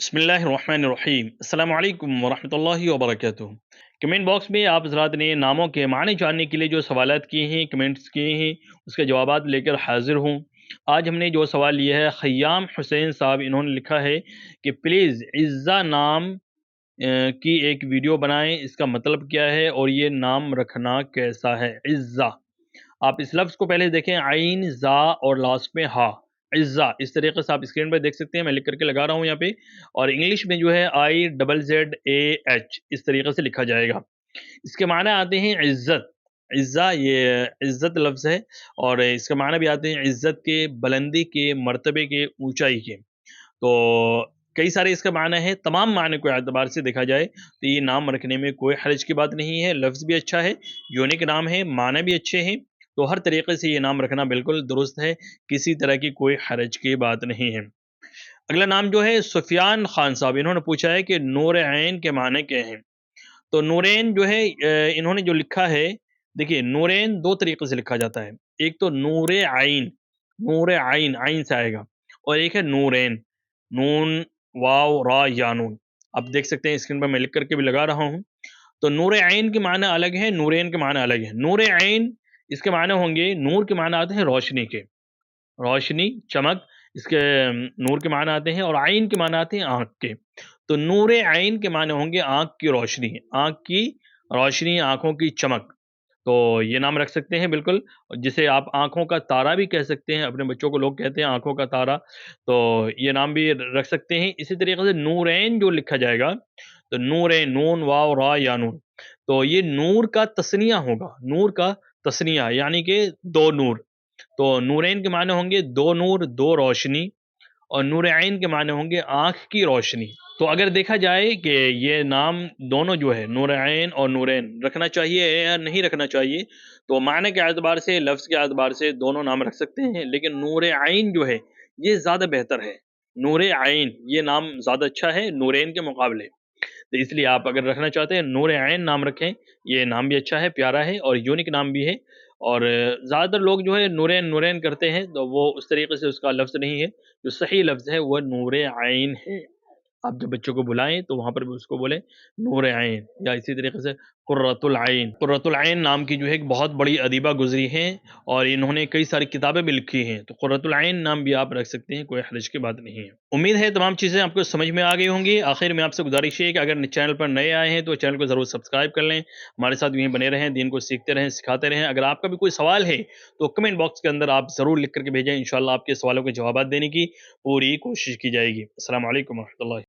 बिस्मिल्लाहिर्रहमानिर्रहीम अस्सलामु अलैकुम वरहमतुल्लाहि वबरकातुहू। कमेंट बॉक्स में आप हज़रात ने नामों के माने जानने के लिए जो सवालात किए हैं, कमेंट्स किए हैं, उसके जवाबात लेकर हाज़िर हूँ। आज हमने जो सवाल लिया है, ख़य्याम हुसैन साहब इन्होंने लिखा है कि प्लीज़ इज़्ज़ा नाम की एक वीडियो बनाएँ, इसका मतलब क्या है और ये नाम रखना कैसा है? इज़्ज़ा, आप इस लफ्ज़ को पहले देखें, आइन, ज़ा और लास्ट में हा, इज़्ज़ा। इस तरीके से आप स्क्रीन पर देख सकते हैं, मैं लिख करके लगा रहा हूँ यहाँ पे। और इंग्लिश में जो है IZZAH इस तरीके से लिखा जाएगा। इसके माने आते हैं इज़्ज़त। इज़्ज़ा ये इज़्ज़त लफ्ज़ है और इसके माने भी आते हैं इज़्ज़त के, बुलंदी के, मर्तबे के, ऊँचाई के। तो कई सारे इसके माने हैं, तमाम माने को एतबार से देखा जाए तो ये नाम रखने में कोई हर्ज की बात नहीं है। लफ्ज़ भी अच्छा है, यूनिक नाम है, माने भी अच्छे हैं, तो हर तरीके से ये नाम रखना बिल्कुल दुरुस्त है, किसी तरह की कोई हर्ज की बात नहीं है। अगला नाम जो है सुफ़ियान ख़ान साहब, इन्होंने पूछा है कि नूर ऐन के माने क्या हैं? तो नूरैन जो है इन्होंने जो लिखा है, देखिए नूरैन 2 तरीके से लिखा जाता है। एक तो नूरे आइन, नूरे आइन, आइन से आएगा, और एक है नूरैन, नून, वाव, रा, या नून। आप देख सकते हैं स्क्रीन पर मैं लिख करके भी लगा रहा हूँ। तो नूर ऐन के माने अलग हैं, नूरैन के माने अलग हैं। नूर ऐन इसके माने होंगे, नूर के माने आते हैं रोशनी के, रोशनी, चमक, इसके नूर के माने आते हैं, और आइन के माने आते हैं आँख के। तो नूर आइन के माने होंगे आँख की रोशनी, आँख की रोशनी, आँखों की चमक। तो ये नाम रख सकते हैं बिल्कुल, जिसे आप आँखों का तारा भी कह सकते हैं, अपने बच्चों को लोग कहते हैं आँखों का तारा, तो ये नाम भी रख सकते हैं। इसी तरीके से नूरैन जो लिखा जाएगा, तो नूरैन, नून, वाव, रा, या नून, तो ये नूर का तस्निया होगा, नूर का तस्निया यानी कि 2 नूर। तो नूरैन के माने होंगे 2 नूर, 2 रोशनी, और नूर ऐन के माने होंगे आँख की रोशनी। तो अगर देखा जाए कि ये नाम दोनों जो है नूर ऐन और नूरैन रखना चाहिए या नहीं रखना चाहिए, तो माने के एतबार से, लफ्ज़ के एतबार से दोनों नाम रख सकते हैं, लेकिन नूर ऐन जो है ये ज़्यादा बेहतर है। नूर ऐन ये नाम ज़्यादा अच्छा है नूरैन के मुकाबले। तो इसलिए आप अगर रखना चाहते हैं नूर ऐन नाम रखें, ये नाम भी अच्छा है, प्यारा है और यूनिक नाम भी है। और ज़्यादातर लोग जो है नूरैन नूरैन करते हैं, तो वो उस तरीके से उसका लफ्ज़ नहीं है। जो सही लफ्ज़ है वो नूर ऐन है। आप जब बच्चों को बुलाएँ तो वहाँ पर भी उसको बोलें नूर ऐन, या इसी तरीके से कुर्रतुल ऐन। कुर्रतुल ऐन नाम की जो है एक बहुत बड़ी अदीबा गुज़री हैं, और इन्होंने कई सारी किताबें भी लिखी हैं, तो कुर्रतुल ऐन नाम भी आप रख सकते हैं, कोई हर्ज की बात नहीं है। उम्मीद है तमाम चीज़ें आपको समझ में आ गई होंगी। आखिर में आपसे गुज़ारिश है कि अगर चैनल पर नए आए हैं तो चैनल को ज़रूर सब्सक्राइब कर लें, हमारे साथ यूँ ही बने रहें, दीन को सीखते रहें, सिखाते रहें। अगर आपका भी कोई सवाल है तो कमेंट बॉक्स के अंदर आप ज़रूर लिख कर के भेजें, इंशाअल्लाह आपके सवालों के जवाबात देने की पूरी कोशिश की जाएगी। अस्सलामु अलैकुम व रहमतुल्लाहि